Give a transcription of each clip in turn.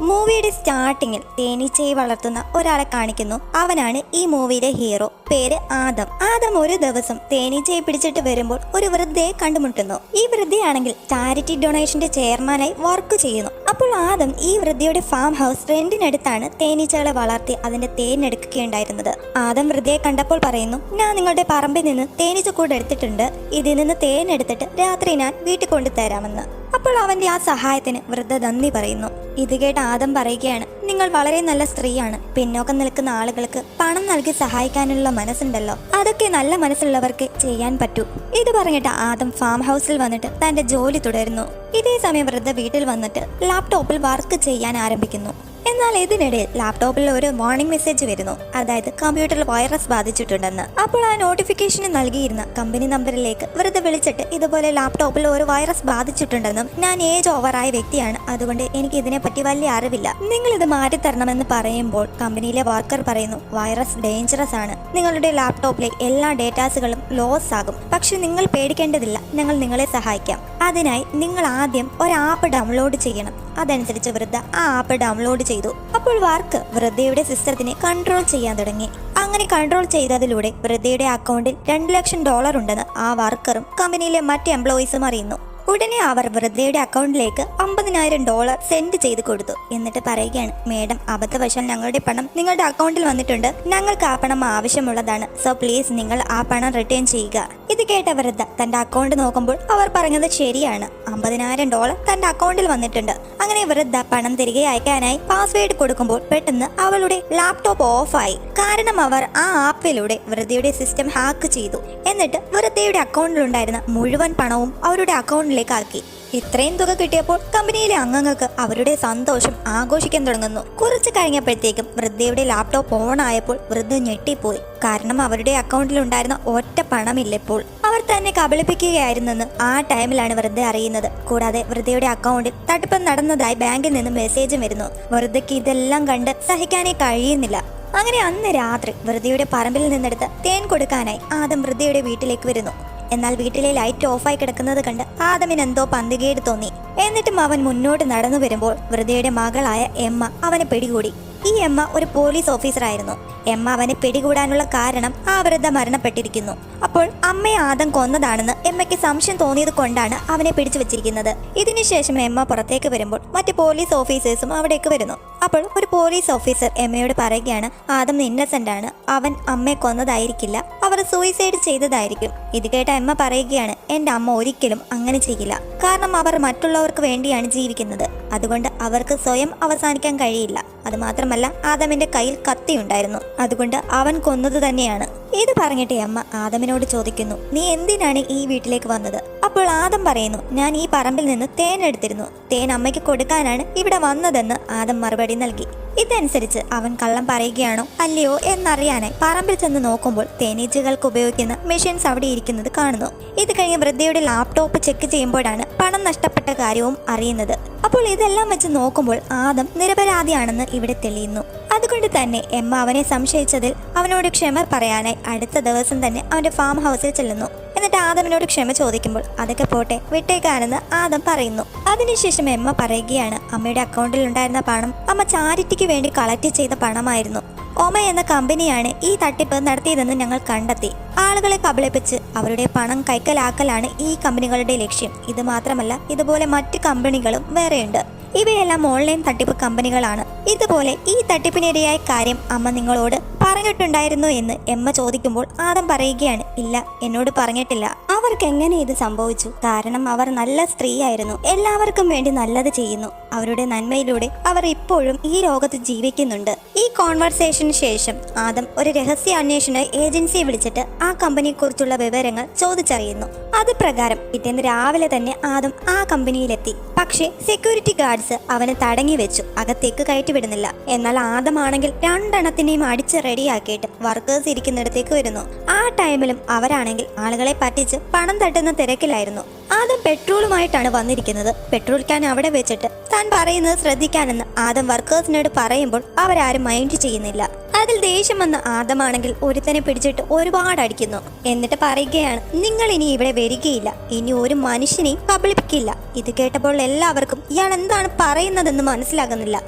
മൂവിയുടെ സ്റ്റാർട്ടിങ്ങിൽ തേനീച്ചയെ വളർത്തുന്ന ഒരാളെ കാണിക്കുന്നു. അവനാണ് ഈ മൂവിയിലെ ഹീറോ. പേര് ആദം. ആദം ഒരു ദിവസം തേനീച്ചയെ പിടിച്ചിട്ട് വരുമ്പോൾ ഒരു വൃദ്ധയെ കണ്ടുമുട്ടുന്നു. ഈ വൃദ്ധയാണെങ്കിൽ ചാരിറ്റി ഡൊണേഷന്റെ ചെയർമാനായി വർക്ക് ചെയ്യുന്നു. അപ്പോൾ ആദം ഈ വൃദ്ധയുടെ ഫാം ഹൗസ് റെന്റിനടുത്താണ് തേനീച്ചകളെ വളർത്തി അതിന്റെ തേനെടുക്കുകയുണ്ടായിരുന്നത്. ആദം വൃദ്ധയെ കണ്ടപ്പോൾ പറയുന്നു, ഞാൻ നിങ്ങളുടെ പറമ്പിൽ നിന്ന് തേനീച്ചക്കൂട് എടുത്തിട്ടുണ്ട്, ഇതിൽ നിന്ന് തേനെടുത്തിട്ട് രാത്രി ഞാൻ വീട്ടിൽ കൊണ്ടുതരാമെന്ന്. അപ്പോൾ അവന്റെ ആ സഹായത്തിന് വൃദ്ധ നന്ദി പറയുന്നു. ഇത് കേട്ട് ആദം പറയുകയാണ്, നിങ്ങൾ വളരെ നല്ല സ്ത്രീയാണ്. പിന്നോക്കം നിൽക്കുന്ന ആളുകൾക്ക് പണം നൽകി സഹായിക്കാനുള്ള മനസ്സുണ്ടല്ലോ, അതൊക്കെ നല്ല മനസ്സുള്ളവർക്ക് ചെയ്യാൻ പറ്റൂ. ഇത് പറഞ്ഞിട്ട് ആദം ഫാം ഹൗസിൽ വന്നിട്ട് തന്റെ ജോലി തുടരുന്നു. ഇതേ സമയം വൃദ്ധ വീട്ടിൽ വന്നിട്ട് ലാപ്ടോപ്പിൽ വർക്ക് ചെയ്യാൻ ആരംഭിക്കുന്നു. എന്നാൽ ഇതിനിടയിൽ ലാപ്ടോപ്പിൽ ഒരു വാർണിംഗ് മെസ്സേജ് വരുന്നു, അതായത് കമ്പ്യൂട്ടറിൽ വൈറസ് ബാധിച്ചിട്ടുണ്ടെന്ന്. അപ്പോൾ ആ നോട്ടിഫിക്കേഷൻ നൽകിയിരുന്ന കമ്പനി നമ്പറിലേക്ക് വൃദ്ധ വിളിച്ചിട്ട് ഇതുപോലെ ലാപ്ടോപ്പിൽ ഒരു വൈറസ് ബാധിച്ചിട്ടുണ്ടെന്നും ഞാൻ ഏജ് ഓവറായ വ്യക്തിയാണ്, അതുകൊണ്ട് എനിക്ക് ഇതിനെപ്പറ്റി വലിയ അറിവില്ല, നിങ്ങൾ ഇത് മാറ്റിത്തരണമെന്ന് പറയുമ്പോൾ കമ്പനിയിലെ വർക്കർ പറയുന്നു, വൈറസ് ഡേഞ്ചറസ് ആണ്, നിങ്ങളുടെ ലാപ്ടോപ്പിലെ എല്ലാ ഡേറ്റാസുകളും ലോസ് ആകും. പക്ഷെ നിങ്ങൾ പേടിക്കേണ്ടതില്ല, ഞങ്ങൾ നിങ്ങളെ സഹായിക്കാം. അതിനായി നിങ്ങൾ ആദ്യം ഒരു ആപ്പ് ഡൗൺലോഡ് ചെയ്യണം. അതനുസരിച്ച് വൃദ്ധ ആ ആപ്പ് ഡൗൺലോഡ് ചെയ്തു. അപ്പോൾ വർക്ക് വൃദ്ധയുടെ സിസ്റ്റത്തിനെ കൺട്രോൾ ചെയ്യാൻ തുടങ്ങി. അങ്ങനെ കൺട്രോൾ ചെയ്തതിലൂടെ വൃദ്ധയുടെ അക്കൗണ്ടിൽ $2,00,000 ഉണ്ടെന്ന് ആ വർക്കറും കമ്പനിയിലെ മറ്റ് എംപ്ലോയീസും അറിയുന്നു. ഉടനെ അവർ വൃദ്ധയുടെ അക്കൗണ്ടിലേക്ക് $50,000 സെൻഡ് ചെയ്ത് കൊടുത്തു. എന്നിട്ട് പറയുകയാണ്, മേഡം, അബദ്ധവശാൽ ഞങ്ങളുടെ പണം നിങ്ങളുടെ അക്കൗണ്ടിൽ വന്നിട്ടുണ്ട്, ഞങ്ങൾക്ക് ആ പണം ആവശ്യമുള്ളതാണ്, സോ പ്ലീസ് നിങ്ങൾ ആ പണം റിട്ടേൺ ചെയ്യുക. ഇത് കേട്ട വൃദ്ധ തന്റെ അക്കൗണ്ട് നോക്കുമ്പോൾ അവർ പറഞ്ഞത് ശരിയാണ്, $50,000 തന്റെ അക്കൗണ്ടിൽ വന്നിട്ടുണ്ട്. അങ്ങനെ വൃദ്ധ പണം തിരികെ അയക്കാനായി പാസ്വേഡ് കൊടുക്കുമ്പോൾ പെട്ടെന്ന് അവളുടെ ലാപ്ടോപ്പ് ഓഫായി. കാരണം അവർ ആ ആപ്പിലൂടെ വൃദ്ധയുടെ സിസ്റ്റം ഹാക്ക് ചെയ്തു. എന്നിട്ട് വൃദ്ധയുടെ അക്കൗണ്ടിലുണ്ടായിരുന്ന മുഴുവൻ പണവും അവരുടെ അക്കൗണ്ടിലേക്ക് ആക്കി. ഇത്രയും തുക കിട്ടിയപ്പോൾ കമ്പനിയിലെ അംഗങ്ങൾക്ക് അവരുടെ സന്തോഷം ആഘോഷിക്കാൻ തുടങ്ങുന്നു. കുറച്ച് കഴിഞ്ഞപ്പോഴത്തേക്കും വൃദ്ധയുടെ ലാപ്ടോപ്പ് ഓൺ ആയപ്പോൾ വൃദ്ധ ഞെട്ടിപ്പോയി. കാരണം അവരുടെ അക്കൗണ്ടിൽ ഉണ്ടായിരുന്ന ഒറ്റ പണമില്ലപ്പോൾ. അവർ തന്നെ കബളിപ്പിക്കുകയായിരുന്നെന്ന് ആ ടൈമിലാണ് വൃദ്ധ അറിയുന്നത്. കൂടാതെ വൃദ്ധയുടെ അക്കൗണ്ടിൽ തട്ടിപ്പ് നടന്നതായി ബാങ്കിൽ നിന്ന് മെസ്സേജും വരുന്നു. വൃദ്ധയ്ക്ക് ഇതെല്ലാം കണ്ട് സഹിക്കാനേ കഴിയുന്നില്ല. അങ്ങനെ അന്ന് രാത്രി വൃദ്ധയുടെ പറമ്പിൽ നിന്നെടുത്ത് തേൻ കൊടുക്കാനായി ആദം വൃദ്ധയുടെ വീട്ടിലേക്ക് വരുന്നു. എന്നാൽ വീട്ടിലെ ലൈറ്റ് ഓഫായി കിടക്കുന്നത് കണ്ട് ആദമിന് എന്തോ പന്തികേട് തോന്നി. എന്നിട്ടും അവൻ മുന്നോട്ട് നടന്നു വരുമ്പോൾ വൃദ്ധയുടെ മകളായ എമ്മ അവനെ പിടികൂടി. ഈ എമ്മ ഒരു പോലീസ് ഓഫീസറായിരുന്നു. എമ്മ അവനെ പിടികൂടാനുള്ള കാരണം ആ വൃദ്ധ മരണപ്പെട്ടിരിക്കുന്നു. അപ്പോൾ അമ്മയെ ആദം കൊന്നതാണെന്ന് എമ്മയ്ക്ക് സംശയം തോന്നിയത് കൊണ്ടാണ് അവനെ പിടിച്ചു വെച്ചിരിക്കുന്നത്. ഇതിനുശേഷം എമ്മ പുറത്തേക്ക് വരുമ്പോൾ മറ്റ് പോലീസ് ഓഫീസേഴ്സും അവിടേക്ക് വരുന്നു. അപ്പോൾ ഒരു പോലീസ് ഓഫീസർ എമ്മയോട് പറയുകയാണ്, ആദം ഇന്നസെന്റ് ആണ്, അവൻ അമ്മയെ കൊന്നതായിരിക്കില്ല, അവർ സൂയിസൈഡ് ചെയ്തതായിരിക്കും. ഇത് കേട്ട എമ്മ പറയുകയാണ്, എന്റെ അമ്മ ഒരിക്കലും അങ്ങനെ ചെയ്യില്ല, കാരണം അവർ മറ്റുള്ളവർക്ക് വേണ്ടിയാണ് ജീവിക്കുന്നത്, അതുകൊണ്ട് അവർക്ക് സ്വയം അവസാനിക്കാൻ കഴിയില്ല. അത് മാത്രമല്ല ആദമിന്റെ കയ്യിൽ കത്തിയുണ്ടായിരുന്നു, അതുകൊണ്ട് അവൻ കൊന്നത് തന്നെയാണ്. ഇത് പറഞ്ഞിട്ട് അമ്മ ആദമിനോട് ചോദിക്കുന്നു, നീ എന്തിനാണ് ഈ വീട്ടിലേക്ക് വന്നത്? അപ്പോൾ ആദം പറയുന്നു, ഞാൻ ഈ പറമ്പിൽ നിന്ന് തേൻ എടുത്തിരുന്നു, തേൻ അമ്മയ്ക്ക് കൊടുക്കാനാണ് ഇവിടെ വന്നതെന്ന് ആദം മറുപടി നൽകി. ഇതനുസരിച്ച് അവൻ കള്ളം പറയുകയാണോ അല്ലയോ എന്നറിയാനായി പറമ്പിൽ ചെന്ന് നോക്കുമ്പോൾ തേനീച്ചകൾക്ക് ഉപയോഗിക്കുന്ന മെഷീൻസ് അവിടെ ഇരിക്കുന്നത് കാണുന്നു. ഇത് കഴിഞ്ഞ് വൃദ്ധയുടെ ലാപ്ടോപ്പ് ചെക്ക് ചെയ്യുമ്പോഴാണ് പണം നഷ്ടപ്പെട്ട കാര്യവും അറിയുന്നത്. അപ്പോൾ ഇതെല്ലാം വെച്ച് നോക്കുമ്പോൾ ആദം നിരപരാധിയാണെന്ന് ഇവിടെ തെളിയുന്നു. അതുകൊണ്ട് തന്നെ എമ്മ അവനെ സംശയിച്ചതിൽ അവനോട് ക്ഷമ പറയാനായി അടുത്ത ദിവസം തന്നെ അവന്റെ ഫാം ഹൗസിൽ ചെല്ലുന്നു. എന്നിട്ട് ആദമിനോട് ക്ഷമ ചോദിക്കുമ്പോൾ അതൊക്കെ പോട്ടെ, വിട്ടേക്കാനെന്ന് ആദം പറയുന്നു. അതിനുശേഷം എമ്മ പറയുകയാണ്, അമ്മയുടെ അക്കൗണ്ടിൽ ഉണ്ടായിരുന്ന പണം അമ്മ ചാരിറ്റിക്ക് വേണ്ടി കളക്ട് ചെയ്ത പണമായിരുന്നു. ഒമ എന്ന കമ്പനിയാണ് ഈ തട്ടിപ്പ് നടത്തിയതെന്ന് ഞങ്ങൾ കണ്ടെത്തി. ആളുകളെ കബളിപ്പിച്ച് അവരുടെ പണം കൈക്കലാക്കലാണ് ഈ കമ്പനികളുടെ ലക്ഷ്യം. ഇത് മാത്രമല്ല, ഇതുപോലെ മറ്റ് കമ്പനികളും വേറെയുണ്ട്. ഇവയെല്ലാം ഓൺലൈൻ തട്ടിപ്പ് കമ്പനികളാണ്. ഇതുപോലെ ഈ തട്ടിപ്പിനിരയായ കാര്യം അമ്മ നിങ്ങളോട് പറഞ്ഞിട്ടുണ്ടായിരുന്നു എന്ന് എമ്മ ചോദിക്കുമ്പോൾ ആദം പറയുകയാണ്, ഇല്ല, എന്നോട് പറഞ്ഞിട്ടില്ല. അവർക്ക് എങ്ങനെ ഇത് സംഭവിച്ചു? കാരണം അവർ നല്ല സ്ത്രീയായിരുന്നു, എല്ലാവർക്കും വേണ്ടി നല്ലത് ചെയ്യുന്നു, അവരുടെ നന്മയിലൂടെ അവർ ഇപ്പോഴും ഈ ലോകത്ത് ജീവിക്കുന്നുണ്ട്. ഈ കോൺവെർസേഷന് ശേഷം ആദം ഒരു രഹസ്യ അന്വേഷണ ഏജൻസിയെ വിളിച്ചിട്ട് ആ കമ്പനിയെ കുറിച്ചുള്ള വിവരങ്ങൾ ചോദിച്ചറിയുന്നു. അത് പ്രകാരം പിറ്റേന്ന് രാവിലെ തന്നെ ആദം ആ കമ്പനിയിലെത്തി. പക്ഷേ സെക്യൂരിറ്റി ഗാർഡ്സ് അവനെ തടങ്ങി വെച്ചു, അകത്തേക്ക് കയറ്റിവിടുന്നില്ല. എന്നാൽ ആദമാണെങ്കിൽ 2 എണ്ണത്തിനെയും അടിച്ച് റെഡിയാക്കിയിട്ട് വർക്കേഴ്സ് ഇരിക്കുന്നിടത്തേക്ക് വരുന്നു. ആ ടൈമിലും അവരാണെങ്കിൽ ആളുകളെ പറ്റിച്ച് പണം തട്ടുന്ന തിരക്കിലായിരുന്നു. ആദം പെട്രോളുമായിട്ടാണ് വന്നിരിക്കുന്നത്. പെട്രോൾ ക്യാൻ അവിടെ വെച്ചിട്ട് താൻ പറയുന്നത് ശ്രദ്ധിക്കാനെന്ന് ആദം വർക്കേഴ്സിനോട് പറയുമ്പോൾ അവരാരും മൈൻഡ് ചെയ്യുന്നില്ല. അതിൽ ദേഷ്യം വന്ന ആദമാണെങ്കിൽ ഒരുത്തനെ പിടിച്ചിട്ട് ഒരുപാട് അടിക്കുന്നു. എന്നിട്ട് പറയുകയാണ്, നിങ്ങൾ ഇനി ഇവിടെ വരികയില്ല, ഇനി ഒരു മനുഷ്യനെയും കബളിപ്പിക്കില്ല. ഇത് കേട്ടപ്പോൾ എല്ലാവർക്കും ഇയാൾ എന്താണ് പറയുന്നതെന്ന് മനസ്സിലാകുന്നില്ല.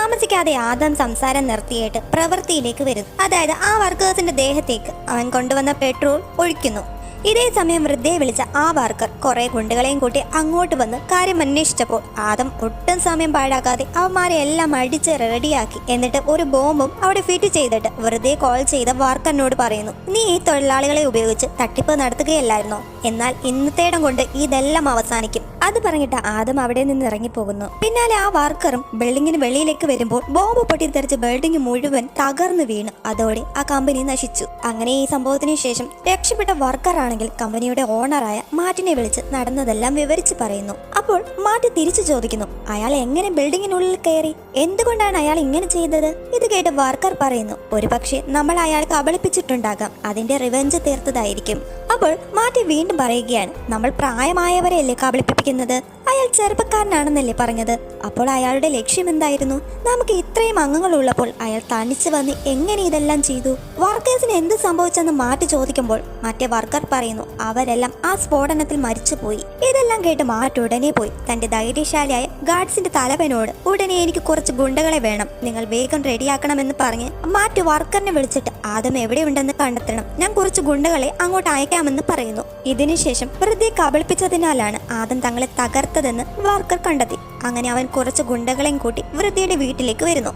താമസിക്കാതെ ആദം സംസാരം നിർത്തിയിട്ട് പ്രവൃത്തിയിലേക്ക് വരുന്നു. അതായത് ആ വർക്കേഴ്സിന്റെ ദേഹത്തേക്ക് അവൻ കൊണ്ടുവന്ന പെട്രോൾ ഒഴിക്കുന്നു. ഇതേ സമയം വൃദ്ധയെ വിളിച്ച ആ വർക്കർ കുറെ ഗുണ്ടുകളെയും കൂട്ടി അങ്ങോട്ട് വന്ന് കാര്യം അന്വേഷിച്ചപ്പോൾ ആദം ഒട്ടും സമയം പാഴാക്കാതെ അവന്മാരെ എല്ലാം അടിച്ച് റെഡിയാക്കി. എന്നിട്ട് ഒരു ബോംബും അവിടെ ഫിറ്റ് ചെയ്തിട്ട് വെറുതെ കോൾ ചെയ്ത വർക്കറിനോട് പറയുന്നു, നീ ഈ തൊഴിലാളികളെ ഉപയോഗിച്ച് തട്ടിപ്പ് നടത്തുകയല്ലായിരുന്നോ? എന്നാൽ ഇന്നത്തേടം കൊണ്ട് ഇതെല്ലാം അവസാനിക്കും. അത് പറഞ്ഞിട്ട് ആദം അവിടെ നിന്ന് ഇറങ്ങിപ്പോകുന്നു. പിന്നാലെ ആ വർക്കറും ബിൽഡിങ്ങിന് വെളിയിലേക്ക് വരുമ്പോൾ ബോംബ് പൊട്ടിത്തെറിച്ച് ബിൽഡിംഗ് മുഴുവൻ തകർന്നു വീണു. അതോടെ ആ കമ്പനി നശിച്ചു. അങ്ങനെ ഈ സംഭവത്തിന് ശേഷം രക്ഷപ്പെട്ട വർക്കറാണ് കമ്പനിയുടെ ഓണറായ മാർട്ടിനെ വിളിച്ച് നടന്നതെല്ലാം വിവരിച്ച് പറയുന്നു. അപ്പോൾ മാർട്ടി തിരിച്ചു ചോദിക്കുന്നു, അയാൾ എങ്ങനെ ബിൽഡിങ്ങിനുള്ളിൽ കയറി? എന്തുകൊണ്ടാണ് അയാൾ ഇങ്ങനെ ചെയ്തത്? ഇത് കേട്ട് വർക്കർ പറയുന്നു, ഒരു പക്ഷേ നമ്മൾ അയാൾ കബളിപ്പിച്ചിട്ടുണ്ടാകാം, അതിന്റെ റിവെഞ്ച് തീർത്തതായിരിക്കും. അപ്പോൾ മാർട്ടി വീണ്ടും പറയുകയാണ്, നമ്മൾ പ്രായമായവരെയല്ലേ കബളിപ്പിക്കുന്നത്? അയാൾ ചെറുപ്പക്കാരനാണെന്നല്ലേ പറഞ്ഞത്? അപ്പോൾ അയാളുടെ ലക്ഷ്യം എന്തായിരുന്നു? നമുക്ക് ഇത്രയും അംഗങ്ങൾ ഉള്ളപ്പോൾ അയാൾ തനിച്ച് വന്ന് എങ്ങനെ ഇതെല്ലാം ചെയ്തു? വർക്കേഴ്സിന് എന്ത് സംഭവിച്ചെന്ന് മാർട്ടി ചോദിക്കുമ്പോൾ മറ്റേ വർക്കർ പറയുന്നു, അവരെല്ലാം ആ സ്ഫോടനത്തിൽ മരിച്ചുപോയി. ഇതെല്ലാം കേട്ട് മാർട്ടി ഉടനെ പോയി തന്റെ ധൈര്യശാലിയായ ഗാർഡ്സിന്റെ തലവനോട്, ഉടനെ എനിക്ക് കുറച്ച് ഗുണ്ടകളെ വേണം, നിങ്ങൾ വേഗം റെഡിയാക്കണമെന്ന് പറഞ്ഞ് മാർട്ടി വർക്കറിനെ വിളിച്ചിട്ട് ആദം എവിടെയുണ്ടെന്ന് കണ്ടെത്തണം, ഞാൻ കുറച്ച് ഗുണ്ടകളെ അങ്ങോട്ട് അയക്കാമെന്ന് പറയുന്നു. ഇതിനുശേഷം വൃദ്ധയെ കബളിപ്പിച്ചതിനാലാണ് ആദം തങ്ങളെ തകർത്തതെന്ന് വർക്കർ കണ്ടെത്തി. അങ്ങനെ അവൻ കുറച്ച് ഗുണ്ടകളെയും കൂട്ടി വൃദ്ധയുടെ വീട്ടിലേക്ക് വരുന്നു.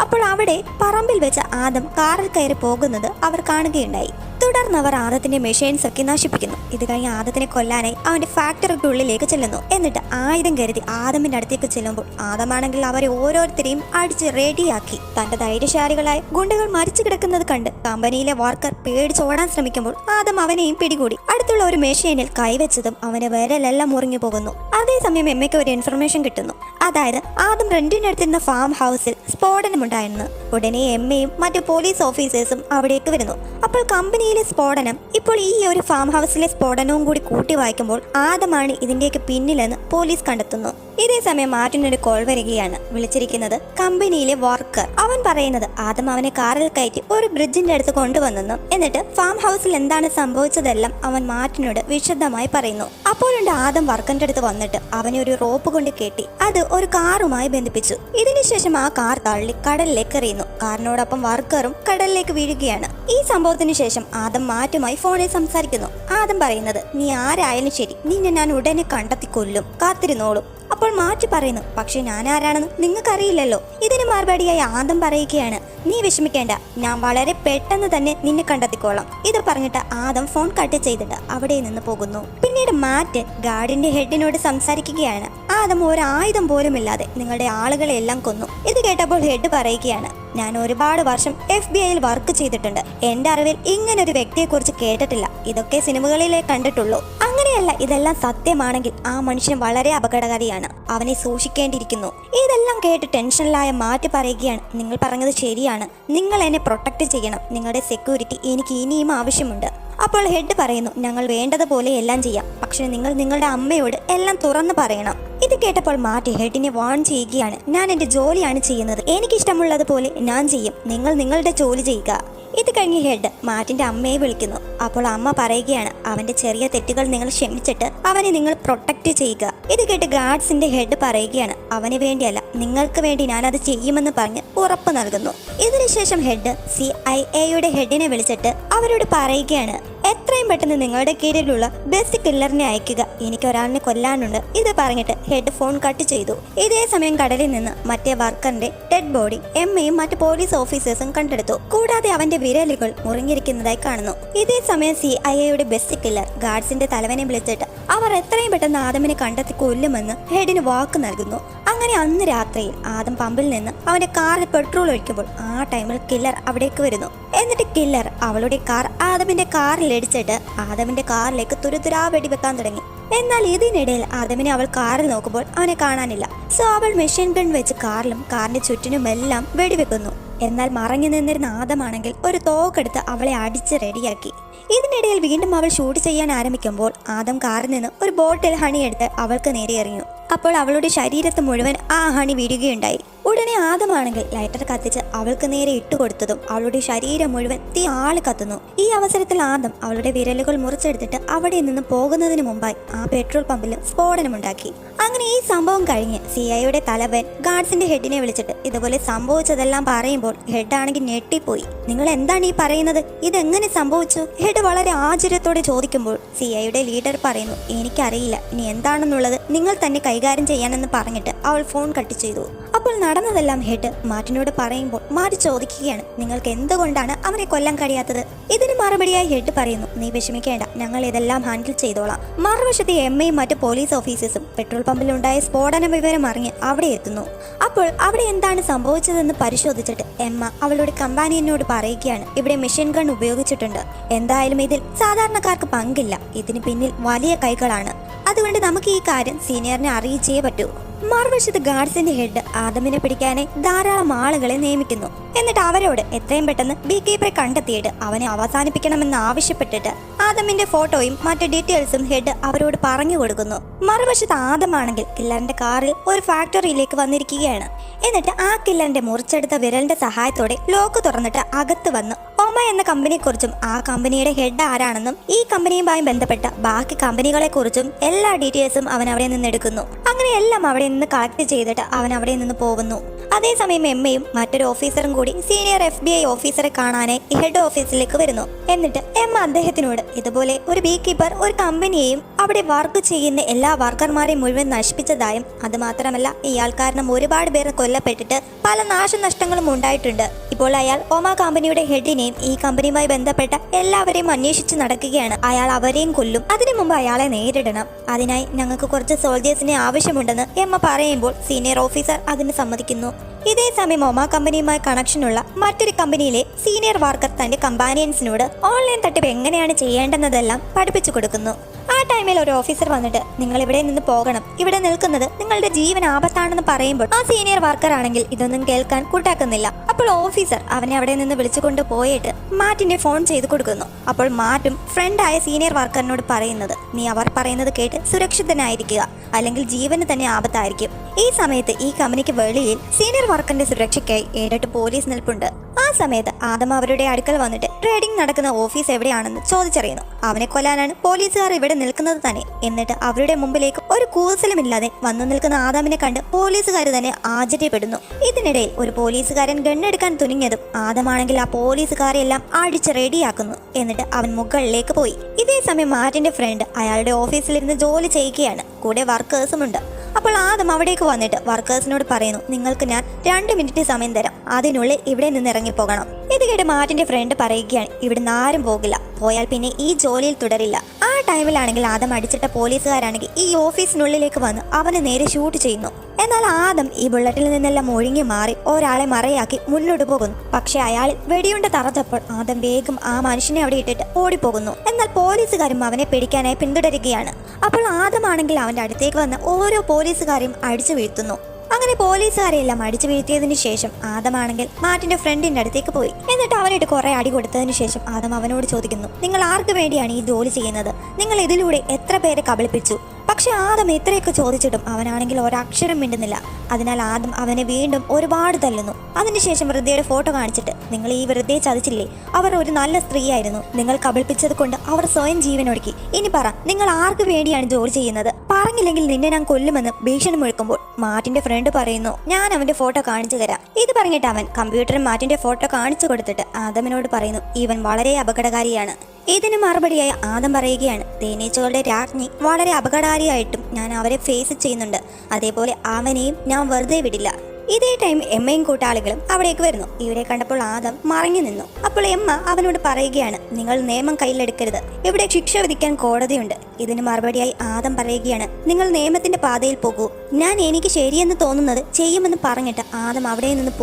അപ്പോൾ അവിടെ പറമ്പിൽ വെച്ച ആദം കാറിൽ കയറി പോകുന്നത് അവർ കാണുകയുണ്ടായി. തുടർന്ന് അവർ ആദത്തിന്റെ മെഷീൻസ് ഒക്കെ നശിപ്പിക്കുന്നു. ഇത് കഴിഞ്ഞ് ആദത്തിനെ കൊല്ലാനായി അവന്റെ ഫാക്ടറിക്ക് ഉള്ളിലേക്ക് ചെല്ലുന്നു. എന്നിട്ട് ആയുധം കരുതി ആദമിന്റെ അടുത്തേക്ക് ചെല്ലുമ്പോൾ ആദമാണെങ്കിൽ അവരെ ഓരോരുത്തരെയും അടിച്ച് റെഡിയാക്കി. തന്റെ ധൈര്യശാലികളായ ഗുണ്ടകൾ മരിച്ചു കിടക്കുന്നത് കണ്ട് കമ്പനിയിലെ വർക്കർ പേടിച്ചോടാൻ ശ്രമിക്കുമ്പോൾ ആദം അവനെയും പിടികൂടി. അടുത്തുള്ള ഒരു മെഷീനിൽ കൈവച്ചതും അവന്റെ വിരലെല്ലാം മുറിഞ്ഞു പോകുന്നു. അതേസമയം എമ്മയ്ക്ക് ഒരു ഇൻഫർമേഷൻ കിട്ടുന്നു. അതായത് ആദം റെന്റിനെടുത്തിരുന്ന ഫാം ഹൗസിൽ സ്ഫോടനമുണ്ടായിരുന്നു. ഉടനെ എമ്മയും മറ്റു പോലീസ് ഓഫീസേഴ്സും അവിടേക്ക് വരുന്നു. അപ്പോൾ കമ്പനിയിലെ സ്ഫോടനം ഇപ്പോൾ ഈ ഒരു ഫാം ഹൗസിലെ സ്ഫോടനവും കൂടി കൂട്ടി വായിക്കുമ്പോൾ ആദമാണ് ഇതിന്റെയൊക്കെ പിന്നിലെന്ന് പോലീസ് കണ്ടെത്തുന്നു. ഇതേ സമയം മാർട്ടിനൊരു കോൾ വരികയാണ്. വിളിച്ചിരിക്കുന്നത് കമ്പനിയിലെ വർക്കർ. അവൻ പറയുന്നത് ആദം അവനെ കാറിൽ കയറ്റി ഒരു ബ്രിഡ്ജിന്റെ അടുത്ത് കൊണ്ടുവന്നെന്നും എന്നിട്ട് ഫാം ഹൗസിൽ എന്താണ് സംഭവിച്ചതെല്ലാം അവൻ മാർട്ടിനോട് വിശദമായി പറയുന്നു. അപ്പോഴുണ്ട് ആദം വർക്കറിന്റെ അടുത്ത് വന്നിട്ട് അവനെ ഒരു റോപ്പ് കൊണ്ട് കെട്ടി അത് ഒരു കാറുമായി ബന്ധിപ്പിച്ചു. ഇതിനുശേഷം ആ കാർ തള്ളി കടലിലേക്ക് എറിയുന്നു. കാറിനോടൊപ്പം വർക്കറും കടലിലേക്ക് വീഴുകയാണ്. ഈ സംഭവത്തിന് ശേഷം ആദം മാറ്റുമായി ഫോണിൽ സംസാരിക്കുന്നു. ആദം പറയുന്നത്, നീ ആരായാലും ശരി, നിന്നെ ഞാൻ ഉടനെ കണ്ടെത്തി കൊല്ലും, കാത്തിരുന്നോളും. അപ്പോൾ മാറ്റി പറയുന്നു, പക്ഷെ ഞാൻ ആരാണെന്ന് നിങ്ങൾക്കറിയില്ലല്ലോ. ഇതിന് മറുപടിയായി ആദം പറയുകയാണ്, നീ വിഷമിക്കേണ്ട, ഞാൻ വളരെ പെട്ടെന്ന് തന്നെ നിന്നെ കണ്ടെത്തിക്കോളാം. ഇത് പറഞ്ഞിട്ട് ആദം ഫോൺ കട്ട് ചെയ്തിട്ട് അവിടെ നിന്ന് പോകുന്നു. പിന്നീട് മാറ്റ് ഗാർഡിന്റെ ഹെഡിനോട് സംസാരിക്കുകയാണ്. ആദം ഒരു ആയുധം പോലും ഇല്ലാതെ നിങ്ങളുടെ ആളുകളെ എല്ലാം കൊന്നു. ഇത് കേട്ടപ്പോൾ ഹെഡ് പറയുകയാണ്, ഞാൻ ഒരുപാട് വർഷം FBI വർക്ക് ചെയ്തിട്ടുണ്ട്. എന്റെ അറിവിൽ ഇങ്ങനൊരു വ്യക്തിയെ കുറിച്ച് കേട്ടിട്ടില്ല. ഇതൊക്കെ സിനിമകളിലേ കണ്ടിട്ടുള്ളൂ. അങ്ങനെയല്ല, ഇതെല്ലാം സത്യമാണെങ്കിൽ ആ മനുഷ്യൻ വളരെ അപകടകാരിയാണ്. അവനെ സൂക്ഷിക്കേണ്ടിയിരിക്കുന്നു. ഇതെല്ലാം കേട്ട് ടെൻഷനിലായ മാറ്റി പറയുകയാണ്, നിങ്ങൾ പറഞ്ഞത് ശരിയാണ്. നിങ്ങൾ എന്നെ പ്രൊട്ടക്ട് ചെയ്യണം. നിങ്ങളുടെ സെക്യൂരിറ്റി എനിക്ക് ഇനിയും ആവശ്യമുണ്ട്. അപ്പോൾ ഹെഡ് പറയുന്നു, ഞങ്ങൾ വേണ്ടതുപോലെ എല്ലാം ചെയ്യാം, പക്ഷെ നിങ്ങൾ നിങ്ങളുടെ അമ്മയോട് എല്ലാം തുറന്നു പറയണം. ഇത് കേട്ടപ്പോൾ മാറ്റി ഹെഡിനെ വാൺ ചെയ്യുകയാണ്, ഞാൻ എൻ്റെ ജോലിയാണ് ചെയ്യുന്നത്, എനിക്കിഷ്ടമുള്ളതുപോലെ ഞാൻ ചെയ്യും, നിങ്ങൾ നിങ്ങളുടെ ജോലി ചെയ്യുക. ഇത് കഴിഞ്ഞ് ഹെഡ് മാറ്റിന്റെ അമ്മയെ വിളിക്കുന്നു. അപ്പോൾ അമ്മ പറയുകയാണ്, അവന്റെ ചെറിയ തെറ്റുകൾ നിങ്ങൾ ക്ഷമിച്ചിട്ട് അവനെ നിങ്ങൾ പ്രൊട്ടക്ട് ചെയ്യുക. ഇത് കേട്ട് ഗാർഡ്സിന്റെ ഹെഡ് പറയുകയാണ്, അവന് വേണ്ടിയല്ല, നിങ്ങൾക്ക് വേണ്ടി ഞാൻ അത് ചെയ്യുമെന്ന് പറഞ്ഞ് ഉറപ്പ് നൽകുന്നു. ഇതിനുശേഷം ഹെഡ് CIA ഹെഡിനെ വിളിച്ചിട്ട് അവരോട് പറയുകയാണ്, എത്രയും പെട്ടെന്ന് നിങ്ങളുടെ കീഴിലുള്ള ബെസ്റ്റ് കില്ലറിനെ അയക്കുക, എനിക്ക് ഒരാളിനെ കൊല്ലാനുണ്ട്. ഇത് പറഞ്ഞിട്ട് ഹെഡ് ഫോൺ കട്ട് ചെയ്തു. ഇതേ സമയം കടലിൽ നിന്ന് മറ്റേ വർക്കറിന്റെ ഡെഡ് ബോഡി എമ്മയും മറ്റു പോലീസ് ഓഫീസേഴ്സും കണ്ടെടുത്തു. കൂടാതെ അവന്റെ വിരലുകൾ മുറിഞ്ഞിരിക്കുന്നതായി കാണുന്നു. ഇതേ സമയം CIA ബെസ്റ്റ് കില്ലർ ഗാർഡ്സിന്റെ തലവനെ വിളിച്ചിട്ട് അവർ എത്രയും പെട്ടെന്ന് ആദമിനെ കണ്ടെത്തി കൊല്ലുമെന്ന് ഹെഡിന് വാക്ക് നൽകുന്നു. അങ്ങനെ അന്ന് രാത്രിയിൽ ആദം പമ്പിൽ നിന്ന് അവന്റെ കാറിൽ പെട്രോൾ ഒഴിക്കുമ്പോൾ ആ ടൈമിൽ കില്ലർ അവിടേക്ക് വരുന്നു. എന്നിട്ട് കില്ലർ അവളുടെ കാർ ആദമിന്റെ കാറിൽ ഇടിച്ചിട്ട് ആദമിന്റെ കാറിലേക്ക് തുരുതുരാ വെടിവെക്കാൻ തുടങ്ങി. എന്നാൽ ഇതിനിടയിൽ ആദമിനെ അവൾ കാറിൽ നോക്കുമ്പോൾ അവനെ കാണാനില്ല. സോ അവൾ മെഷീൻ ഗൺ വെച്ച് കാറിലും കാറിന്റെ ചുറ്റിനുമെല്ലാം വെടിവെക്കുന്നു. എന്നാൽ മറഞ്ഞു നിന്നിരുന്ന ആദമാണെങ്കിൽ ഒരു തോക്കെടുത്ത് അവളെ അടിച്ച് റെഡിയാക്കി. ഇതിനിടയിൽ വീണ്ടും അവൾ ഷൂട്ട് ചെയ്യാൻ ആരംഭിക്കുമ്പോൾ ആദം കാറിൽ നിന്ന് ഒരു ബോട്ടിൽ ഹണി എടുത്ത് അവൾക്ക് നേരെ എറിഞ്ഞു. അപ്പോൾ അവളുടെ ശരീരത്ത് മുഴുവൻ ആ ഹണി വീഴുകയുണ്ടായി. ഉടനെ ആദമാണെങ്കിൽ ലൈറ്റർ കത്തിച്ച് അവൾക്ക് നേരെ ഇട്ടുകൊടുത്തതും അവളുടെ ശരീരം മുഴുവൻ തീ ആളി കത്തുന്നു. ഈ അവസരത്തിൽ ആദം അവളുടെ വിരലുകൾ മുറിച്ചെടുത്തിട്ട് അവിടെ നിന്ന് പോകുന്നതിന് മുമ്പായി ആ പെട്രോൾ പമ്പിൽ സ്ഫോടനമുണ്ടാക്കി. അങ്ങനെ ഈ സംഭവം കഴിഞ്ഞ് സിഐയുടെ തലവൻ ഗാർഡ്സിന്റെ ഹെഡിനെ വിളിച്ചിട്ട് ഇതുപോലെ സംഭവിച്ചതെല്ലാം പറയുമ്പോൾ ഹെഡ് ആണെങ്കിൽ ഞെട്ടിപ്പോയി. നിങ്ങൾ എന്താണ് ഈ പറയുന്നത്? ഇതെങ്ങനെ സംഭവിച്ചു? ഹെഡ് വളരെ ആശ്ചര്യത്തോടെ ചോദിക്കുമ്പോൾ സിഐയുടെ ലീഡർ പറയുന്നു, എനിക്കറിയില്ല, ഇനി എന്താണെന്നുള്ളത് നിങ്ങൾ തന്നെ കൈകാര്യം ചെയ്യാനെന്ന് പറഞ്ഞിട്ട് അവൾ ഫോൺ കട്ട് ചെയ്തു. അപ്പോൾ നടന്നതെല്ലാം ഹെഡ് മാർട്ടിനോട് പറയുമ്പോൾ മാർട്ടി ചോദിക്കുകയാണ്, നിങ്ങൾക്ക് എന്തുകൊണ്ടാണ് അവനെ കൊല്ലാൻ കഴിയാത്തത്? ഇതിന് മറുപടിയായി ഹെഡ് പറയുന്നു, നീ വിഷമിക്കേണ്ട, ഞങ്ങൾ ഇതെല്ലാം ഹാൻഡിൽ ചെയ്തോളാം. മറുവശത്തെ എമ്മയും മറ്റു പോലീസ് ഓഫീസേഴ്സും പെട്രോൾ പമ്പിലുണ്ടായ സ്ഫോടന വിവരം അറിഞ്ഞ് അവിടെ എത്തുന്നു. അപ്പോൾ അവിടെ എന്താണ് സംഭവിച്ചതെന്ന് പരിശോധിച്ചിട്ട് എമ്മ അവളുടെ കമ്പാനിയനോട് പറയുകയാണ്, ഇവിടെ മെഷീൻ ഗൺ ഉപയോഗിച്ചിട്ടുണ്ട്. എന്തായാലും ഇതിൽ സാധാരണക്കാർക്ക് പങ്കില്ല. ഇതിന് പിന്നിൽ വലിയ കൈകളാണ്. അതുകൊണ്ട് നമുക്ക് ഈ കാര്യം സീനിയറിനെ അറിയിച്ചേ പറ്റൂ. മറുവശത്ത് ഗാർഡ്സിന്റെ ഹെഡ് ആദമിനെ പിടിക്കാനായി ധാരാളം ആളുകളെ നിയമിക്കുന്നു. എന്നിട്ട് അവരോട് എത്രയും പെട്ടെന്ന് ബീ കീപ്പറെ കണ്ടെത്തിയിട്ട് അവനെ അവസാനിപ്പിക്കണമെന്ന് ആവശ്യപ്പെട്ടിട്ട് ആദമിന്റെ ഫോട്ടോയും മറ്റു ഡീറ്റെയിൽസും ഹെഡ് അവരോട് പറഞ്ഞു കൊടുക്കുന്നു. മറുവശത്ത് ആദമാണെങ്കിൽ കില്ലറിന്റെ കാറിൽ ഒരു ഫാക്ടറിയിലേക്ക് വന്നിരിക്കുകയാണ്. എന്നിട്ട് ആ കില്ലറിന്റെ മുറിച്ചെടുത്ത വിരലിന്റെ സഹായത്തോടെ ലോക്ക് തുറന്നിട്ട് അകത്ത് വന്ന് ഒമ എന്ന കമ്പനിയെക്കുറിച്ചും ആ കമ്പനിയുടെ ഹെഡ് ആരാണെന്നും ഈ കമ്പനിയുമായി ബന്ധപ്പെട്ട ബാക്കി കമ്പനികളെ കുറിച്ചും എല്ലാ ഡീറ്റെയിൽസും അവൻ അവിടെ നിന്ന് എടുക്കുന്നു. അങ്ങനെ എല്ലാം അവിടെ നിന്ന് കളക്ട് ചെയ്തിട്ട് അവൻ അവിടെ നിന്ന് പോകുന്നു. അതേസമയം എമ്മയും മറ്റൊരു ഓഫീസറും കൂടി സീനിയർ FBI ഓഫീസറെ കാണാനായി ഹെഡ് ഓഫീസിലേക്ക് വരുന്നു. എന്നിട്ട് എമ്മ അദ്ദേഹത്തിനോട് ഇതുപോലെ ഒരു ബീ കീപ്പർ ഒരു കമ്പനിയെയും അവിടെ വർക്ക് ചെയ്യുന്ന എല്ലാ വർക്കർമാരെയും മുഴുവൻ നശിപ്പിച്ചതായും അതുമാത്രമല്ല ഇയാൾ കാരണം ഒരുപാട് പേർ കൊല്ലപ്പെട്ടിട്ട് പല നാശനഷ്ടങ്ങളും ഉണ്ടായിട്ടുണ്ട്. ഇപ്പോൾ അയാൾ ഒമ കമ്പനിയുടെ ഹെഡിനെയും ഈ കമ്പനിയുമായി ബന്ധപ്പെട്ട എല്ലാവരെയും അന്വേഷിച്ച് നടക്കുകയാണ്. അയാൾ അവരെയും കൊല്ലും. അതിനു മുമ്പ് അയാളെ നേരിടണം. അതിനായി ഞങ്ങൾക്ക് കുറച്ച് സോൾജേഴ്സിനെ ആവശ്യമുണ്ടെന്ന് എമ്മ പറയുമ്പോൾ സീനിയർ ഓഫീസർ അതിന് സമ്മതിക്കുന്നു. ഇതേ സമയം ഒമ കമ്പനിയുമായി കണക്ഷനുള്ള മറ്റൊരു കമ്പനിയിലെ സീനിയർ വർക്കർ തന്റെ കമ്പാനിയൻസിനോട് ഓൺലൈൻ തട്ടിപ്പ് എങ്ങനെയാണ് ചെയ്യേണ്ടതെല്ലാം പഠിപ്പിച്ചു കൊടുക്കുന്നു. ആ ടൈമിൽ ഒരു ഓഫീസർ വന്നിട്ട് നിങ്ങൾ ഇവിടെ നിന്ന് പോകണം, ഇവിടെ നിൽക്കുന്നത് നിങ്ങളുടെ ജീവൻ ആപത്താണെന്ന് പറയുമ്പോൾ ആ സീനിയർ വർക്കർ ആണെങ്കിൽ ഇതൊന്നും കേൾക്കാൻ കൂട്ടാക്കുന്നില്ല. അപ്പോൾ ഓഫീസർ അവനെ അവിടെ നിന്ന് വിളിച്ചുകൊണ്ട് പോയിട്ട് മാർട്ടിനെ ഫോൺ ചെയ്ത് കൊടുക്കുന്നു. അപ്പോൾ മാർട്ടും ഫ്രണ്ടായ സീനിയർ വർക്കറിനോട് പറയുന്നത്, നീ അവർ പറയുന്നത് കേട്ട് സുരക്ഷിതനായിരിക്കുക, അല്ലെങ്കിൽ ജീവന് തന്നെ ആപത്തായിരിക്കും. ഈ സമയത്ത് ഈ കമ്പനിക്ക് വെളിയിൽ സീനിയർ വർക്കറിന്റെ സുരക്ഷയ്ക്കായി 7-8 പോലീസ് നിൽപ്പുണ്ട്. ആ സമയത്ത് ആദം അവരുടെ അടുക്കൽ വന്നിട്ട് ട്രേഡിംഗ് നടക്കുന്ന ഓഫീസ് എവിടെയാണെന്ന് ചോദിച്ചറിയുന്നു. അവനെ കൊല്ലാനാണ് പോലീസുകാർ ഇവിടെ നിൽക്കുന്നത് തന്നെ. എന്നിട്ട് അവരുടെ മുമ്പിലേക്ക് ഒരു കൂസലുമില്ലാതെ വന്നു നിൽക്കുന്ന ആദമിനെ കണ്ട് പോലീസുകാർ തന്നെ ആശ്ചര്യപ്പെടുന്നു. ഇതിനിടയിൽ ഒരു പോലീസുകാരൻ ഗണ്ണെടുക്കാൻ തുനിഞ്ഞതും ആദമാണെങ്കിൽ ആ പോലീസുകാരെ എല്ലാം അടിച്ച് റെഡിയാക്കുന്നു. എന്നിട്ട് അവൻ മുകളിലേക്ക് പോയി. ഇതേ സമയം മാർട്ടിന്റെ ഫ്രണ്ട് അയാളുടെ ഓഫീസിലിരുന്ന് ജോലി ചെയ്യുകയാണ്. കൂടെ വർക്കേഴ്സുമുണ്ട്. അപ്പോൾ ആദം അവിടേക്ക് വന്നിട്ട് വർക്കേഴ്സിനോട് പറയുന്നു, നിങ്ങൾക്ക് ഞാൻ 2 മിനിറ്റ് സമയം തരാം, അതിനുള്ളിൽ ഇവിടെ നിന്ന് ഇറങ്ങിപ്പോകണം. ഇത് കേട്ട് മാർട്ടിന്റെ ഫ്രണ്ട് പറയുകയാണ്, ഇവിടുന്ന് ആരും പോകില്ല, പോയാൽ പിന്നെ ഈ ജോലിയിൽ തുടരില്ല. ആ ടൈമിലാണെങ്കിൽ ആദം അടിച്ചിട്ട പോലീസുകാരാണെങ്കിൽ ഈ ഓഫീസിനുള്ളിലേക്ക് വന്ന് അവനെ നേരെ ഷൂട്ട് ചെയ്യുന്നു. എന്നാൽ ആദം ഈ ബുള്ളറ്റിൽ നിന്നെല്ലാം ഒഴുങ്ങി മാറി ഒരാളെ മറയാക്കി മുന്നോട്ട് പോകുന്നു. പക്ഷെ അയാളിൽ വെടിയുണ്ട തറച്ചപ്പോൾ ആദം വേഗം ആ മനുഷ്യനെ അവിടെ ഇട്ടിട്ട് ഓടിപ്പോകുന്നു. എന്നാൽ പോലീസുകാരും അവനെ പിടിക്കാനായി പിന്തുടരുകയാണ്. അപ്പോൾ ആദമാണെങ്കിൽ അവന്റെ അടുത്തേക്ക് വന്ന ഓരോ പോലീസുകാരെയും അടിച്ചു വീഴ്ത്തുന്നു. അങ്ങനെ പോലീസുകാരെയെല്ലാം അടിച്ചു വീഴ്ത്തിയതിനു ശേഷം ആദമാണെങ്കിൽ മാർട്ടിന്റെ ഫ്രണ്ടിന്റെ അടുത്തേക്ക് പോയി. എന്നിട്ട് അവനിട്ട് കുറെ അടി കൊടുത്തതിനു ശേഷം ആദം അവനോട് ചോദിക്കുന്നു, നിങ്ങൾ ആർക്ക് വേണ്ടിയാണ് ഈ ജോലി ചെയ്യുന്നത്? നിങ്ങൾ ഇതിലൂടെ എത്ര പേരെ കബളിപ്പിച്ചു? പക്ഷെ ആദം എത്രയൊക്കെ ചോദിച്ചിട്ടും അവനാണെങ്കിൽ ഒരക്ഷരം മിണ്ടുന്നില്ല. അതിനാൽ ആദം അവനെ വീണ്ടും ഒരുപാട് തല്ലുന്നു. അതിനുശേഷം വൃദ്ധയുടെ ഫോട്ടോ കാണിച്ചിട്ട്, നിങ്ങൾ ഈ വൃദ്ധയെ ചതിച്ചില്ലേ? അവർ ഒരു നല്ല സ്ത്രീയായിരുന്നു. നിങ്ങൾ കബളിപ്പിച്ചത് കൊണ്ട് അവർ സ്വയം ജീവനൊടുക്കി. ഇനി പറ, നിങ്ങൾ ആർക്ക് വേണ്ടിയാണ് ജോലി ചെയ്യുന്നത്? പറഞ്ഞില്ലെങ്കിൽ നിന്നെ ഞാൻ കൊല്ലുമെന്ന് ഭീഷണി മുഴക്കുമ്പോൾ മാർട്ടിന്റെ ഫ്രണ്ട് പറയുന്നു, ഞാൻ അവന്റെ ഫോട്ടോ കാണിച്ചു തരാം. ഇത് പറഞ്ഞിട്ട് അവൻ കമ്പ്യൂട്ടറിൽ മാർട്ടിന്റെ ഫോട്ടോ കാണിച്ചു കൊടുത്തിട്ട് ആദമിനോട് പറയുന്നു, ഇവൻ വളരെ അപകടകാരിയാണ്. ഇതിന് മറുപടിയായി ആദം പറയുകയാണ്, തേനീച്ചകളുടെ രാജ്ഞി വളരെ അപകടകാരിയായിട്ടും ഞാൻ അവരെ ഫേസ് ചെയ്യുന്നുണ്ട്. അതേപോലെ അവനെയും ഞാൻ വെറുതെ വിടില്ല. ഇതേ ടൈം എമ്മയും കൂട്ടാളികളും അവിടേക്ക് വരുന്നു. ഇവരെ കണ്ടപ്പോൾ ആദം മറഞ്ഞു നിന്നു. അപ്പോൾ എമ്മ അവനോട് പറയുകയാണ്, നിങ്ങൾ നിയമം കയ്യിലെടുക്കരുത്, ഇവിടെ ശിക്ഷ വിധിക്കാൻ കോടതിയുണ്ട്. ഇതിന് മറുപടിയായി ആദം പറയുകയാണ്, നിങ്ങൾ നിയമത്തിന്റെ പാതയിൽ പോകൂ, ഞാൻ എനിക്ക് ശരിയെന്ന് തോന്നുന്നത് ചെയ്യുമെന്ന് പറഞ്ഞിട്ട് ആദം അവിടെ നിന്ന്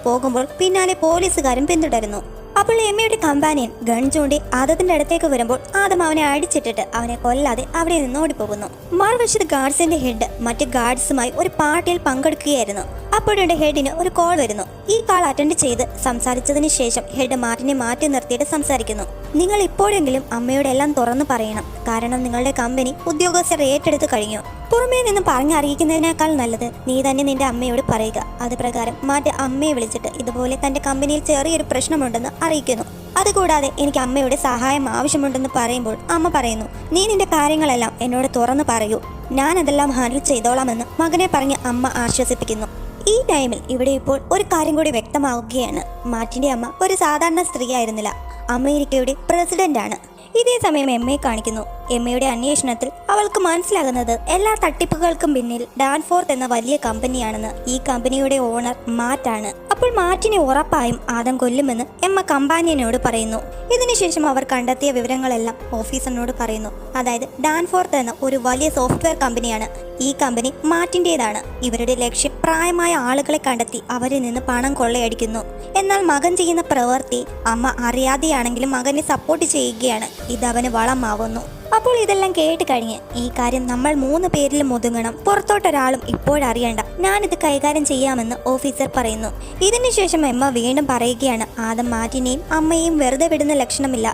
പോകുമ്പോൾ പിന്നാലെ പോലീസുകാരും പിന്തുടരുന്നു. അപ്പോൾ എമ്മയുടെ കമ്പാനിയൻ ഗൺ ചൂണ്ടി ആദത്തിന്റെ അടുത്തേക്ക് വരുമ്പോൾ ആദം അവനെ അടിച്ചിട്ടിട്ട് അവനെ കൊല്ലാതെ അവിടെ നിന്ന് ഓടിപ്പോകുന്നു. മറുവശത്ത് ഗാർഡ്സിന്റെ ഹെഡ് മറ്റ് ഗാർഡ്സുമായി ഒരു പാർട്ടിയിൽ പങ്കെടുക്കുകയായിരുന്നു. അപ്പോഴുടെ ഹെഡിന് ഒരു കോൾ വരുന്നു. ഈ കാൾ അറ്റൻഡ് ചെയ്ത് സംസാരിച്ചതിന് ശേഷം ഹെഡ് മാർട്ടിനെ മാറ്റി നിർത്തിയിട്ട് സംസാരിക്കുന്നു. നിങ്ങൾ ഇപ്പോഴെങ്കിലും അമ്മയോട് എല്ലാം തുറന്നു പറയണം. കാരണം നിങ്ങളുടെ കമ്പനി ഉദ്യോഗസ്ഥർ ഏറ്റെടുത്ത് കഴിഞ്ഞു. പുറമേ നിന്ന് പറഞ്ഞറിയിക്കുന്നതിനേക്കാൾ നല്ലത് നീ തന്നെ നിന്റെ അമ്മയോട് പറയുക. അത് പ്രകാരം മാറ്റ് അമ്മയെ വിളിച്ചിട്ട് ഇതുപോലെ തന്റെ കമ്പനിയിൽ ചെറിയൊരു പ്രശ്നമുണ്ടെന്ന് അറിയിക്കുന്നു. അതുകൂടാതെ എനിക്ക് അമ്മയുടെ സഹായം ആവശ്യമുണ്ടെന്ന് പറയുമ്പോൾ അമ്മ പറയുന്നു, നീ നിന്റെ കാര്യങ്ങളെല്ലാം എന്നോട് തുറന്നു പറയൂ, ഞാൻ അതെല്ലാം ഹാൻഡിൽ ചെയ്തോളാമെന്ന് മകനെ പറഞ്ഞ് അമ്മ ആശ്വസിപ്പിക്കുന്നു. ഈ ടൈമിൽ ഇവിടെ ഇപ്പോൾ ഒരു കാര്യം കൂടി വ്യക്തമാവുകയാണ്. മാറ്റിന്റെ അമ്മ ഒരു സാധാരണ സ്ത്രീ ആയിരുന്നില്ല, അമേരിക്കയുടെ പ്രസിഡന്റ് ആണ്. ഇതേ സമയം എമ്മയെ കാണിക്കുന്നു. എമ്മയുടെ അന്വേഷണത്തിൽ അവൾക്ക് മനസ്സിലാകുന്നത് എല്ലാ തട്ടിപ്പുകൾക്കും പിന്നിൽ ഡാൻഫോർത്ത് എന്ന വലിയ കമ്പനിയാണെന്ന്. ഈ കമ്പനിയുടെ ഓണർ മാറ്റാണ്. അപ്പോൾ മാറ്റിനെ ഉറപ്പായും ആദം കൊല്ലുമെന്ന് എമ്മ കമ്പാനിയനോട് പറയുന്നു. ഇതിനുശേഷം അവർ കണ്ടെത്തിയ വിവരങ്ങളെല്ലാം ഓഫീസറിനോട് പറയുന്നു. അതായത് ഡാൻഫോർത്ത് എന്ന ഒരു വലിയ സോഫ്റ്റ്വെയർ കമ്പനിയാണ്. ഈ കമ്പനി മാറ്റിൻ്റെതാണ്. ഇവരുടെ ലക്ഷ്യം പ്രായമായ ആളുകളെ കണ്ടെത്തി അവരിൽ നിന്ന് പണം കൊള്ളയടിക്കുന്നു. എന്നാൽ മകൻ ചെയ്യുന്ന പ്രവൃത്തി അമ്മ അറിയാതെയാണെങ്കിലും മകനെ സപ്പോർട്ട് ചെയ്യുകയാണ്. ഇതവന് വളമാവുന്നു. അപ്പോൾ ഇതെല്ലാം കേട്ട് കഴിഞ്ഞ് ഈ കാര്യം നമ്മൾ 3 പേരിലും ഒതുങ്ങണം, പുറത്തോട്ടൊരാളും ഇപ്പോഴറിയണ്ട, ഞാനിത് കൈകാര്യം ചെയ്യാമെന്ന് ഓഫീസർ പറയുന്നു. ഇതിനുശേഷം എമ്മ വീണ്ടും പറയുകയാണ്, ആദം മാറ്റിനെയും അമ്മയെയും വെറുതെ വിടുന്ന ലക്ഷണമില്ല,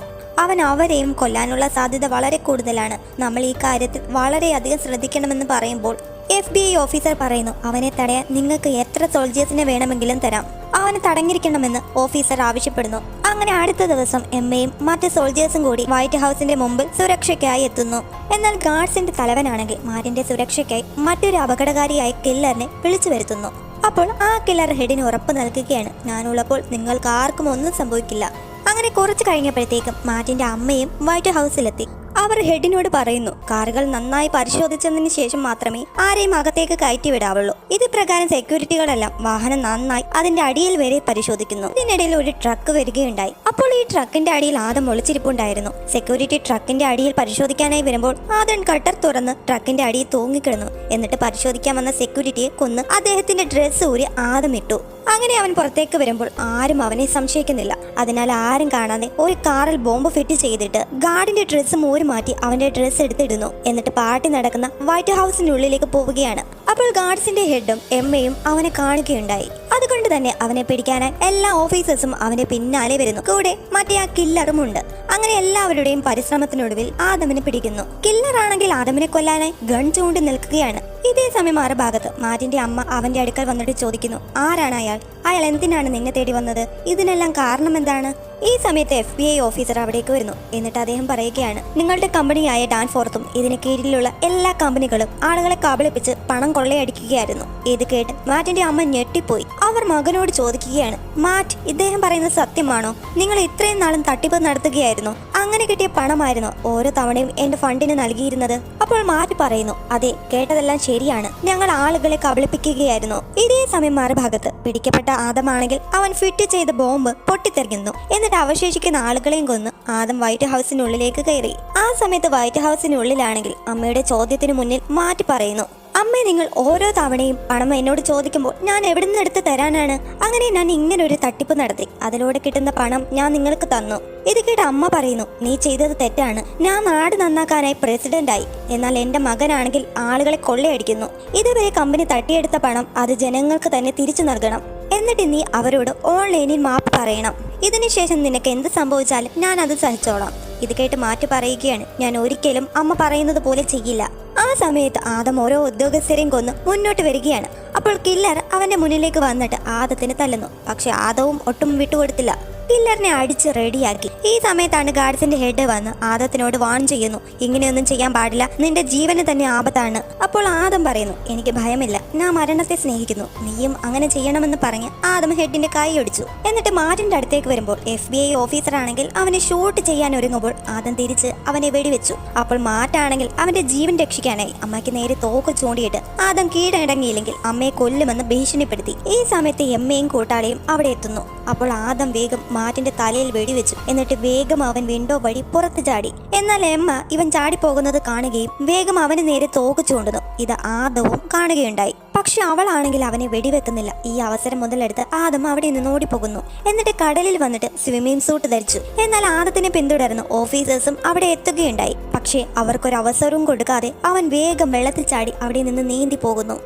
അവൻ അവരെയും കൊല്ലാനുള്ള സാധ്യത വളരെ കൂടുതലാണ്. നമ്മൾ ഈ കാര്യത്തിൽ വളരെയധികം ശ്രദ്ധിക്കണമെന്ന് പറയുമ്പോൾ FBI ഓഫീസർ പറയുന്നു, അവനെ തടയാൻ നിങ്ങൾക്ക് എത്ര സോൾജേഴ്സിനെ വേണമെങ്കിലും തരാം, അവന് തടഞ്ഞിരിക്കണമെന്ന് ഓഫീസർ ആവശ്യപ്പെടുന്നു. അങ്ങനെ അടുത്ത ദിവസം എമ്മയും മറ്റ് സോൾജേഴ്സും കൂടി വൈറ്റ് ഹൗസിന്റെ മുമ്പിൽ സുരക്ഷയ്ക്കായി എത്തുന്നു. എന്നാൽ ഗാർഡ്സിന്റെ തലവനാണെങ്കിൽ മാറ്റിന്റെ സുരക്ഷയ്ക്കായി മറ്റൊരു അപകടകാരിയായ കില്ലറിനെ വിളിച്ചു വരുത്തുന്നു. അപ്പോൾ ആ കില്ലർ ഹെഡിന് ഉറപ്പ് നൽകുകയാണ്, ഞാനുള്ളപ്പോൾ നിങ്ങൾക്ക് ആർക്കും ഒന്നും സംഭവിക്കില്ല. അങ്ങനെ കുറച്ച് കഴിഞ്ഞപ്പോഴത്തേക്കും മാറ്റിന്റെ അമ്മയും വൈറ്റ് ഹൗസിലെത്തി. അവർ ഹെഡിനോട് പറയുന്നു, കാറുകൾ നന്നായി പരിശോധിച്ചതിന് ശേഷം മാത്രമേ ആരെയും അകത്തേക്ക് കയറ്റി വിടാവുള്ളൂ. ഇത് പ്രകാരം സെക്യൂരിറ്റികളെല്ലാം വാഹനം നന്നായി അതിന്റെ അടിയിൽ വരെ പരിശോധിക്കുന്നു. ഇതിനിടയിൽ ഒരു ട്രക്ക് വരികയുണ്ടായി. അപ്പോൾ ഈ ട്രക്കിന്റെ അടിയിൽ ആദം ഒളിച്ചിരിപ്പുണ്ടായിരുന്നു. സെക്യൂരിറ്റി ട്രക്കിന്റെ അടിയിൽ പരിശോധിക്കാനായി വരുമ്പോൾ ആദം കട്ടർ തുറന്ന് ട്രക്കിന്റെ അടിയിൽ തൂങ്ങിക്കിടന്നു. എന്നിട്ട് പരിശോധിക്കാൻ വന്ന സെക്യൂരിറ്റിയെ കൊന്ന് അദ്ദേഹത്തിന്റെ ഡ്രസ്സ് ഊരി ആദം ഇട്ടു. അങ്ങനെ അവൻ പുറത്തേക്ക് വരുമ്പോൾ ആരും അവനെ സംശയിക്കുന്നില്ല. അതിനാൽ ആരും കാണാതെ ഒരു കാറിൽ ബോംബ് ഫിറ്റ് ചെയ്തിട്ട് ഗാർഡിന്റെ ഡ്രസ്സ് മൂരി മാറ്റി അവന്റെ ഡ്രസ്സ് എടുത്തിടുന്നു. എന്നിട്ട് പാർട്ടി നടക്കുന്ന വൈറ്റ് ഹൗസിനുള്ളിലേക്ക് പോവുകയാണ്. അപ്പോൾ ഗാർഡ്സിന്റെ ഹെഡും എമ്മയും അവനെ കാണുകയുണ്ടായി. അതുകൊണ്ട് തന്നെ അവനെ പിടിക്കാനായി എല്ലാ ഓഫീസേഴ്സും അവന്റെ പിന്നാലെ വരുന്നു. കൂടെ മറ്റേ ആ കില്ലറും ഉണ്ട്. അങ്ങനെ എല്ലാവരുടെയും പരിശ്രമത്തിനൊടുവിൽ ആദമിനെ പിടിക്കുന്നു. കില്ലറാണെങ്കിൽ ആദമിനെ കൊല്ലാനായി ഗൺ ചൂണ്ടി നിൽക്കുകയാണ്. ഇതേ സമയം മറുഭാഗത്ത് മാറ്റിന്റെ അമ്മ അവന്റെ അടുക്കൽ വന്നിട്ട് ചോദിക്കുന്നു, ആരാണ് അയാൾ? അയാൾ എന്തിനാണ് നിന്നെ തേടി വന്നത്? ഇതിനെല്ലാം കാരണം എന്താണ്? ഈ സമയത്ത് FBI ഓഫീസർ അവിടേക്ക് വരുന്നു. എന്നിട്ട് അദ്ദേഹം പറയുകയാണ്, നിങ്ങളുടെ കമ്പനിയായ ഡാൻഫോർത്തും ഇതിന് കീഴിലുള്ള എല്ലാ കമ്പനികളും ആളുകളെ കബളിപ്പിച്ച് പണം കൊള്ളയടിക്കുകയായിരുന്നു. ഇത് കേട്ട് മാറ്റിന്റെ അമ്മ ഞെട്ടിപ്പോയി. അവർ മകനോട് ചോദിക്കുകയാണ്, മാറ്റ്, ഇദ്ദേഹം പറയുന്നത് സത്യമാണോ? നിങ്ങൾ ഇത്രയും നാളും തട്ടിപ്പ് നടത്തുകയായിരുന്നു. അങ്ങനെ കിട്ടിയ പണമായിരുന്നു ഓരോ തവണയും എന്റെ ഫണ്ടിന് നൽകിയിരുന്നത്? അപ്പോൾ മാറ്റ് പറയുന്നു, അതെ, കേട്ടതെല്ലാം ശരിയാണ്, ഞങ്ങൾ ആളുകളെ കബളിപ്പിക്കുകയായിരുന്നു. ഇതേ സമയം മറുഭാഗത്ത് പിടിക്കപ്പെട്ട ആദമാണെങ്കിൽ അവൻ ഫിറ്റ് ചെയ്ത ബോംബ് പൊട്ടിത്തെറിക്കുന്നു. എന്നിട്ട് അവശേഷിക്കുന്ന ആളുകളെയും കൊന്ന് ആദം വൈറ്റ് ഹൗസിനുള്ളിലേക്ക് കയറി. ആ സമയത്ത് വൈറ്റ് ഹൗസിനുള്ളിലാണെങ്കിൽ അമ്മയുടെ ചോദ്യത്തിന് മുന്നിൽ മാറ്റി പറയുന്നു, അമ്മേ, നിങ്ങൾ ഓരോ തവണയും പണം എന്നോട് ചോദിക്കുമ്പോൾ ഞാൻ എവിടെ നിന്ന് എടുത്ത് തരാനാണ്? അങ്ങനെ ഞാൻ ഇങ്ങനെ ഒരു തട്ടിപ്പ് നടത്തി. അതിലൂടെ കിട്ടുന്ന പണം ഞാൻ നിങ്ങൾക്ക് തന്നു. ഇത് കേട്ട് അമ്മ പറയുന്നു, നീ ചെയ്തത് തെറ്റാണ്. ഞാൻ നാട് നന്നാക്കാനായി പ്രസിഡന്റായി, എന്നാൽ എന്റെ മകനാണെങ്കിൽ ആളുകളെ കൊള്ളയടിക്കുന്നു. ഇതുവരെ കമ്പനി തട്ടിയെടുത്ത പണം അത് ജനങ്ങൾക്ക് തന്നെ തിരിച്ചു നൽകണം. എന്നിട്ട് നീ അവരോട് ഓൺലൈനിൽ മാപ്പ് പറയണം. ഇതിനുശേഷം നിനക്ക് എന്ത് സംഭവിച്ചാലും ഞാൻ അത് സഹിച്ചോളാം. ഇത് കേട്ട് മാറ്റി പറയുകയാണ്, ഞാൻ ഒരിക്കലും അമ്മ പറയുന്നത് പോലെ ചെയ്യില്ല. ആ സമയത്ത് ആദം ഓരോ ഉദ്യോഗസ്ഥരെയും കൊന്ന് മുന്നോട്ട് വരികയാണ്. അപ്പോൾ കില്ലർ അവന്റെ മുന്നിലേക്ക് വന്നിട്ട് ആദത്തിന് തല്ലുന്നു. പക്ഷെ ആദവും ഒട്ടും വിട്ടുകൊടുത്തില്ല. കില്ലറിനെ അടിച്ച് റെഡിയാക്കി. ഈ സമയത്താണ് ഗാർഡ്സിന്റെ ഹെഡ് വന്ന് ആദത്തിനോട് വാൺ ചെയ്യുന്നു, ഇങ്ങനെയൊന്നും ചെയ്യാൻ പാടില്ല, നിന്റെ ജീവന് തന്നെ ആപത്താണ്. അപ്പോൾ ആദം പറയുന്നു, എനിക്ക് ഭയമില്ല, ഞാൻ മരണത്തെ സ്നേഹിക്കുന്നു, നീയും അങ്ങനെ ചെയ്യണമെന്ന് പറഞ്ഞ് ആദം ഹെഡിന്റെ കൈ ഒടിച്ചു. എന്നിട്ട് മാറ്റിന്റെ അടുത്തേക്ക് വരുമ്പോൾ FBI ഓഫീസർ ആണെങ്കിൽ അവനെ ഷൂട്ട് ചെയ്യാൻ ഒരുങ്ങുമ്പോൾ ആദം തിരിച്ച് അവനെ വെടിവെച്ചു. അപ്പോൾ മാറ്റാണെങ്കിൽ അവന്റെ ജീവൻ രക്ഷിക്കാനായി അമ്മയ്ക്ക് നേരെ തോക്ക് ചൂണ്ടിയിട്ട് ആദം കീഴടങ്ങിയില്ലെങ്കിൽ അമ്മയെ കൊല്ലുമെന്ന് ഭീഷണിപ്പെടുത്തി. ഈ സമയത്ത് എമ്മയും കൂട്ടാളിയും അവിടെ എത്തുന്നു. അപ്പോൾ ആദം വേഗം മാറ്റിന്റെ തലയിൽ വെടിവെച്ചു. എന്നിട്ട് വേഗം അവൻ വിൻഡോ വഴി പുറത്ത് ചാടി. എന്നാൽ എമ്മ ഇവൻ ചാടിപ്പോകുന്നത് കാണുകയും വേഗം അവന് നേരെ തോക്ക് ചൂണ്ടുന്നു. ഇത് ആദവും കാണുകയുണ്ടായി. പക്ഷെ അവളാണെങ്കിൽ അവനെ വെടിവെക്കുന്നില്ല. ഈ അവസരം മുതലെടുത്ത് ആദം അവിടെ നിന്ന് ഓടിപ്പോകുന്നു. എന്നിട്ട് കടലിൽ വന്നിട്ട് സ്വിമ്മിംഗ് സൂട്ട് ധരിച്ചു. എന്നാൽ ആദത്തിനെ പിന്തുടർന്ന് ഓഫീസേഴ്സും അവിടെ എത്തുകയുണ്ടായി. പക്ഷേ അവർക്കൊരവസരവും കൊടുക്കാതെ അവൻ വേഗം വെള്ളത്തിൽ ചാടി അവിടെ നിന്ന് നീന്തി പോകുന്നു.